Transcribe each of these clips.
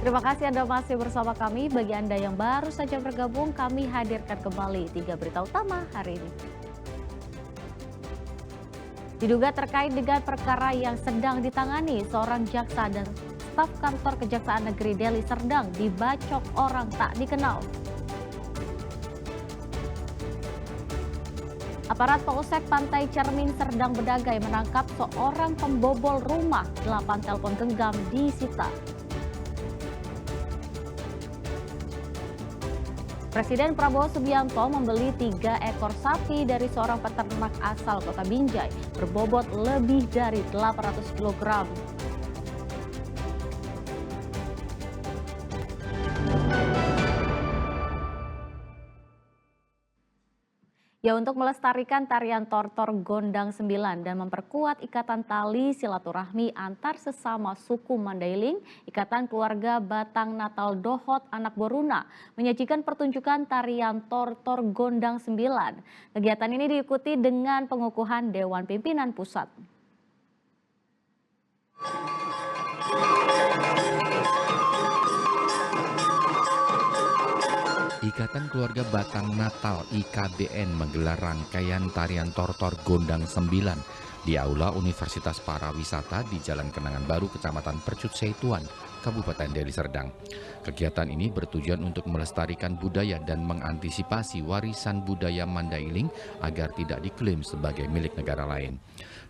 Terima kasih Anda masih bersama kami. Bagi Anda yang baru saja bergabung, kami hadirkan kembali 3 berita utama hari ini. Diduga terkait dengan perkara yang sedang ditangani, seorang jaksa dan staf kantor Kejaksaan Negeri Deli Serdang dibacok orang tak dikenal. Aparat Polsek Pantai Cermin Serdang Bedagai menangkap seorang pembobol rumah, 8 telepon genggam disita. Presiden Prabowo Subianto membeli 3 ekor sapi dari seorang peternak asal Kota Binjai berbobot lebih dari 800 kg. Ya, untuk melestarikan tarian tortor Gondang 9 dan memperkuat ikatan tali silaturahmi antar sesama suku Mandailing, Ikatan Keluarga Batang Natal Dohot Anak Boruna menyajikan pertunjukan tarian tortor Gondang 9. Kegiatan ini diikuti dengan pengukuhan Dewan Pimpinan Pusat. Ikatan Keluarga Batang Natal IKBN menggelar rangkaian tarian tortor Gondang 9 di Aula Universitas Parawisata di Jalan Kenangan Baru, Kecamatan Percut Seituan, Kabupaten Deli Serdang. Kegiatan ini bertujuan untuk melestarikan budaya dan mengantisipasi warisan budaya Mandailing agar tidak diklaim sebagai milik negara lain.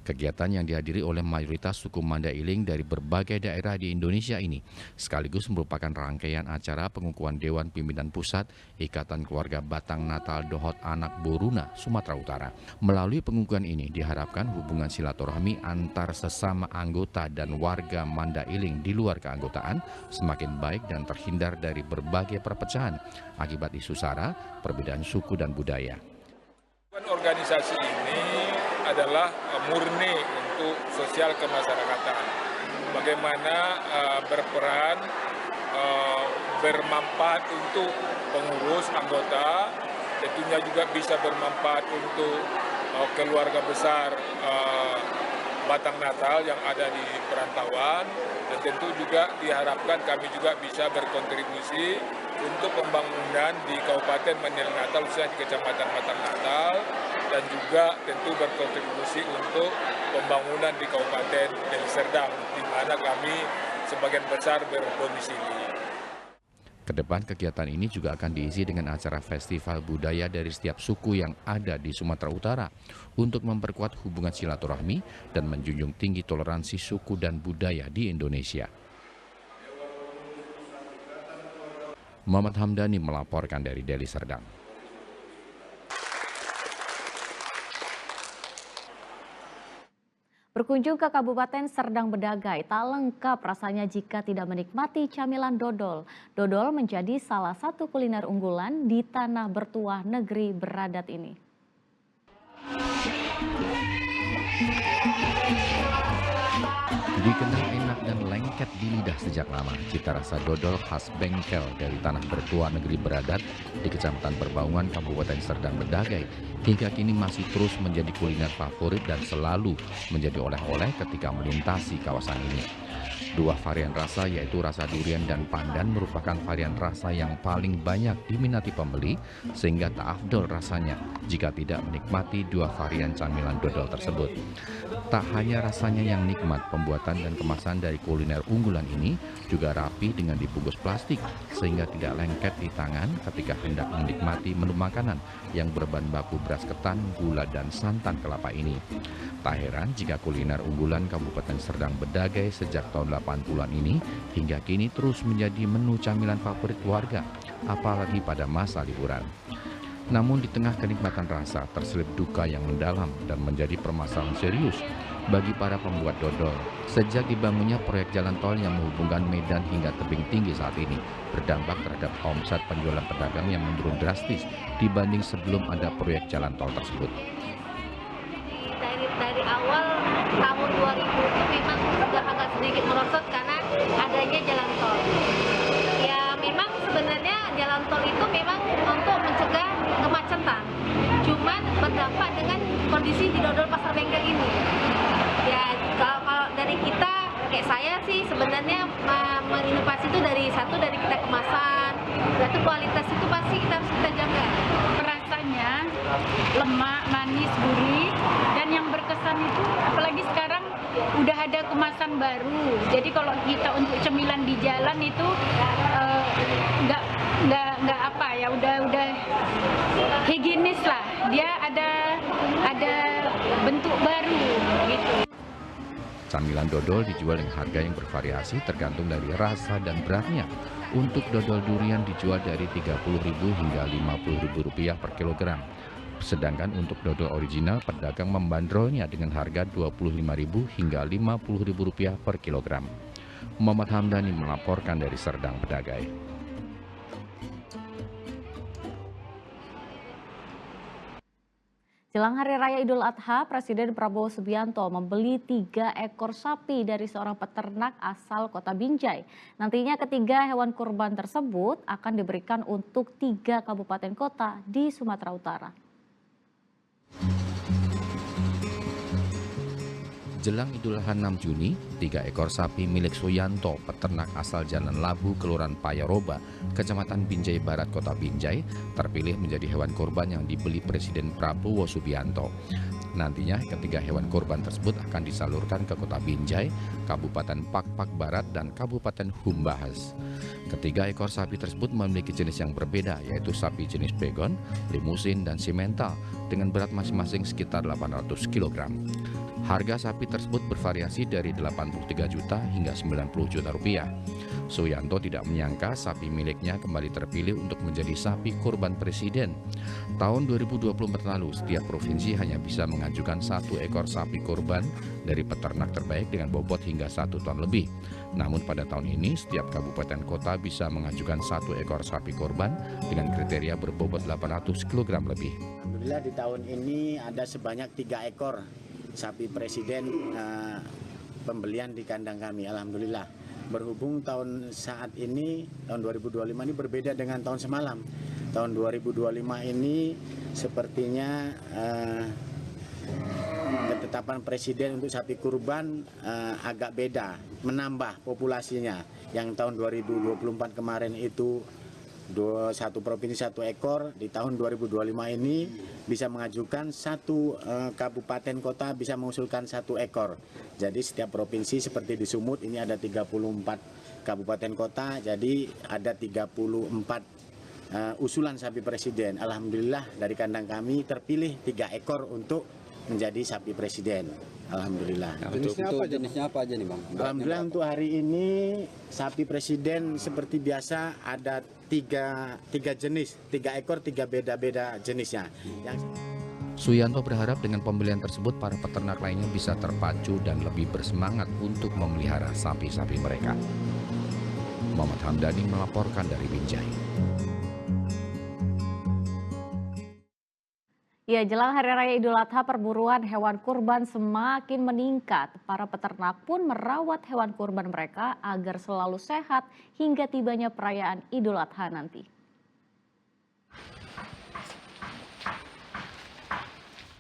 Kegiatan yang dihadiri oleh mayoritas suku Mandailing dari berbagai daerah di Indonesia ini sekaligus merupakan rangkaian acara pengukuhan Dewan Pimpinan Pusat Ikatan Keluarga Batang Natal Dohot Anak Boruna, Sumatera Utara. Melalui pengukuhan ini diharapkan hubungan silaturahmi antar sesama anggota dan warga Mandailing di luar keanggotaan semakin baik dan terhindar dari berbagai perpecahan akibat isu sara, perbedaan suku dan budaya. Organisasi ini adalah murni untuk sosial kemasyarakatan. Bagaimana berperan bermanfaat untuk pengurus anggota, tentunya juga bisa bermanfaat untuk keluarga besar Batang Natal yang ada di perantauan, dan tentu juga diharapkan kami juga bisa berkontribusi untuk pembangunan di Kabupaten Mandailing Natal, khususnya di Kecamatan Batang Natal, dan juga tentu berkontribusi untuk pembangunan di Kabupaten Deli Serdang, di mana kami sebagian besar berdomisili. Kedepan kegiatan ini juga akan diisi dengan acara festival budaya dari setiap suku yang ada di Sumatera Utara untuk memperkuat hubungan silaturahmi dan menjunjung tinggi toleransi suku dan budaya di Indonesia. Muhammad Hamdani melaporkan dari Deli Serdang. Berkunjung ke Kabupaten Serdang Bedagai tak lengkap rasanya jika tidak menikmati camilan dodol. Dodol menjadi salah satu kuliner unggulan di tanah bertuah negeri beradat ini. Dikenal enak dan lengket di lidah sejak lama, cita rasa dodol khas bengkel dari tanah bertua negeri beradat di Kecamatan Perbaungan, Kabupaten Serdang Bedagai hingga kini masih terus menjadi kuliner favorit dan selalu menjadi oleh-oleh ketika melintasi kawasan ini. Dua varian rasa yaitu rasa durian dan pandan merupakan varian rasa yang paling banyak diminati pembeli sehingga tak afdol rasanya jika tidak menikmati dua varian camilan dodol tersebut. Tak hanya rasanya yang nikmat, pembuatan dan kemasan dari kuliner unggulan ini juga rapi dengan dibungkus plastik sehingga tidak lengket di tangan ketika hendak menikmati menu makanan yang berbahan baku beras ketan, gula dan santan kelapa ini. Tak heran jika kuliner unggulan Kabupaten Serdang Bedagai sejak tahun 80-an ini hingga kini terus menjadi menu camilan favorit warga, apalagi pada masa liburan. Namun di tengah kenikmatan rasa terselip duka yang mendalam dan menjadi permasalahan serius bagi para pembuat dodol. Sejak dibangunnya proyek jalan tol yang menghubungkan Medan hingga Tebing Tinggi saat ini berdampak terhadap omset penjualan pedagang yang menurun drastis dibanding sebelum ada proyek jalan tol tersebut. Dari awal tahun 2000 itu memang sudah agak sedikit merosot karena adanya jalan tol. Ya memang sebenarnya jalan tol itu memang untuk mencegah kemacetan. Cuman berdampak dengan kondisi di dodol pasar bengkel ini. Ya kalau dari kita kayak saya sih sebenarnya menginovasi itu dari 1 Itu kualitas itu pasti kita jaga. Rasanya lemak, manis, gurih, dan yang berkesan itu apalagi sekarang udah ada kemasan baru. Jadi kalau kita untuk cemilan di jalan itu nggak apa ya, udah higienis lah. Dia ada bentuk baru gitu. Camilan dodol dijual dengan harga yang bervariasi tergantung dari rasa dan beratnya. Untuk dodol durian dijual dari Rp30.000 hingga Rp50.000 per kilogram. Sedangkan untuk dodol original, pedagang membandrolnya dengan harga Rp25.000 hingga Rp50.000 per kilogram. Muhammad Hamdani melaporkan dari Serdang Bedagai. Jelang Hari Raya Idul Adha, Presiden Prabowo Subianto membeli 3 ekor sapi dari seorang peternak asal Kota Binjai. Nantinya ketiga hewan kurban tersebut akan diberikan untuk 3 kabupaten kota di Sumatera Utara. Jelang Idul Adha 6 Juni, 3 ekor sapi milik Suyanto, peternak asal Jalan Labu, Kelurahan Payaroba, Kecamatan Binjai Barat, Kota Binjai, terpilih menjadi hewan kurban yang dibeli Presiden Prabowo Subianto. Nantinya ketiga hewan kurban tersebut akan disalurkan ke Kota Binjai, Kabupaten Pakpak Barat, dan Kabupaten Humbahas. Ketiga ekor sapi tersebut memiliki jenis yang berbeda, yaitu sapi jenis Begon, Limusin, dan Simental, dengan berat masing-masing sekitar 800 kg. Harga sapi tersebut bervariasi dari 83 juta hingga 90 juta rupiah. Suyanto tidak menyangka sapi miliknya kembali terpilih untuk menjadi sapi kurban presiden. Tahun 2024 lalu, setiap provinsi hanya bisa mengajukan 1 ekor sapi kurban dari peternak terbaik dengan bobot hingga 1 ton lebih. Namun pada tahun ini, setiap kabupaten kota bisa mengajukan 1 ekor sapi kurban dengan kriteria berbobot 800 kg lebih. Alhamdulillah di tahun ini ada sebanyak 3 ekor sapi presiden pembelian di kandang kami. Alhamdulillah. Berhubung tahun saat ini, tahun 2025 ini berbeda dengan tahun semalam. Tahun 2025 ini sepertinya ketetapan presiden untuk sapi kurban agak beda, menambah populasinya. Yang tahun 2024 kemarin itu 1 provinsi 1 ekor, di tahun 2025 ini bisa mengajukan 1 kabupaten kota bisa mengusulkan 1 ekor. Jadi setiap provinsi seperti di Sumut ini ada 34 kabupaten kota, jadi ada 34 usulan sapi presiden. Alhamdulillah dari kandang kami terpilih 3 ekor untuk menjadi sapi presiden. Alhamdulillah. Jenisnya apa aja nih Bang? Alhamdulillah untuk hari ini sapi presiden seperti biasa ada 3 jenis, 3 ekor, 3 beda-beda jenisnya. Suyanto berharap dengan pembelian tersebut para peternak lainnya bisa terpacu dan lebih bersemangat untuk memelihara sapi-sapi mereka. Muhammad Hamdani melaporkan dari Binjai. Ya, jelang Hari Raya Idul Adha, perburuan hewan kurban semakin meningkat. Para peternak pun merawat hewan kurban mereka agar selalu sehat hingga tibanya perayaan Idul Adha nanti.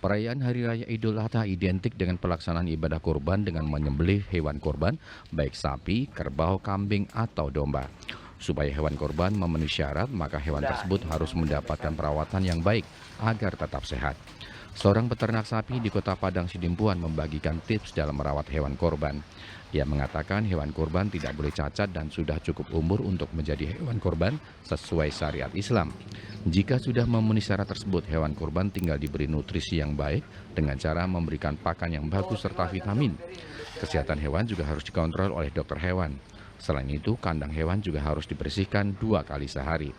Perayaan Hari Raya Idul Adha identik dengan pelaksanaan ibadah kurban dengan menyembelih hewan kurban, baik sapi, kerbau, kambing, atau domba. Supaya hewan kurban memenuhi syarat, maka hewan tersebut harus mendapatkan perawatan yang baik agar tetap sehat. Seorang peternak sapi di Kota Padang Sidimpuan membagikan tips dalam merawat hewan kurban. Ia mengatakan hewan kurban tidak boleh cacat dan sudah cukup umur untuk menjadi hewan kurban sesuai syariat Islam. Jika sudah memenuhi syarat tersebut, hewan kurban tinggal diberi nutrisi yang baik dengan cara memberikan pakan yang bagus serta vitamin. Kesehatan hewan juga harus dikontrol oleh dokter hewan. Selain itu, kandang hewan juga harus dibersihkan 2 kali sehari.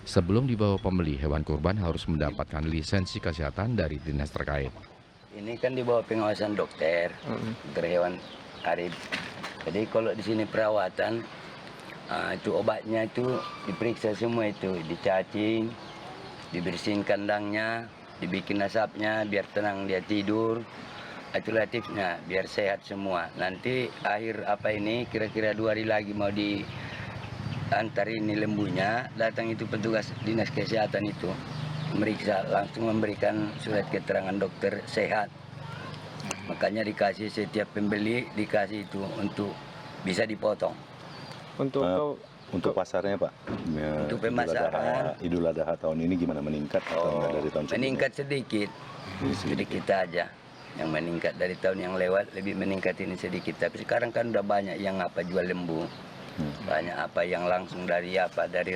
Sebelum dibawa pembeli, hewan kurban harus mendapatkan lisensi kesehatan dari dinas terkait. Ini kan di bawah pengawasan dokter hewan Arif. Jadi kalau di sini perawatan, itu obatnya itu diperiksa semua, itu dicacing, dibersihin kandangnya, dibikin asapnya biar tenang dia tidur. Itulah tipsnya biar sehat semua. Nanti akhir kira-kira 2 hari lagi mau diantar ini lembunya, datang itu petugas dinas kesehatan itu meriksa, langsung memberikan surat keterangan dokter sehat. Makanya dikasih setiap pembeli dikasih itu untuk bisa dipotong. Untuk Untuk pasarnya Pak, Untuk pemasaran. Idul Adha tahun ini gimana, meningkat atau enggak dari tahun sebelumnya? Meningkat sedikit aja. Yang meningkat dari tahun yang lewat lebih meningkat ini sedikit. Tapi sekarang kan udah banyak yang jual lembu. Banyak yang langsung dari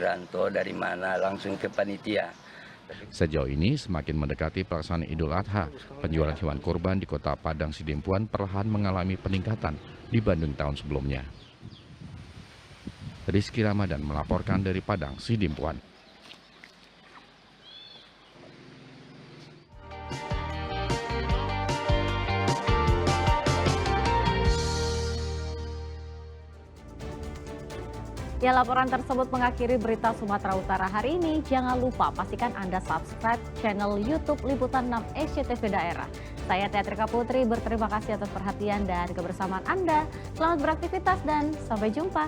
rantau, dari mana langsung ke panitia. Sejauh ini semakin mendekati pelaksanaan Idul Adha, penjualan hewan kurban di Kota Padang Sidimpuan perlahan mengalami peningkatan dibanding tahun sebelumnya. Rizky Ramadan melaporkan dari Padang Sidimpuan. Ya, laporan tersebut mengakhiri berita Sumatera Utara hari ini. Jangan lupa pastikan Anda subscribe channel YouTube Liputan 6 SCTV Daerah. Saya Teatrika Putri berterima kasih atas perhatian dan kebersamaan Anda. Selamat beraktivitas dan sampai jumpa.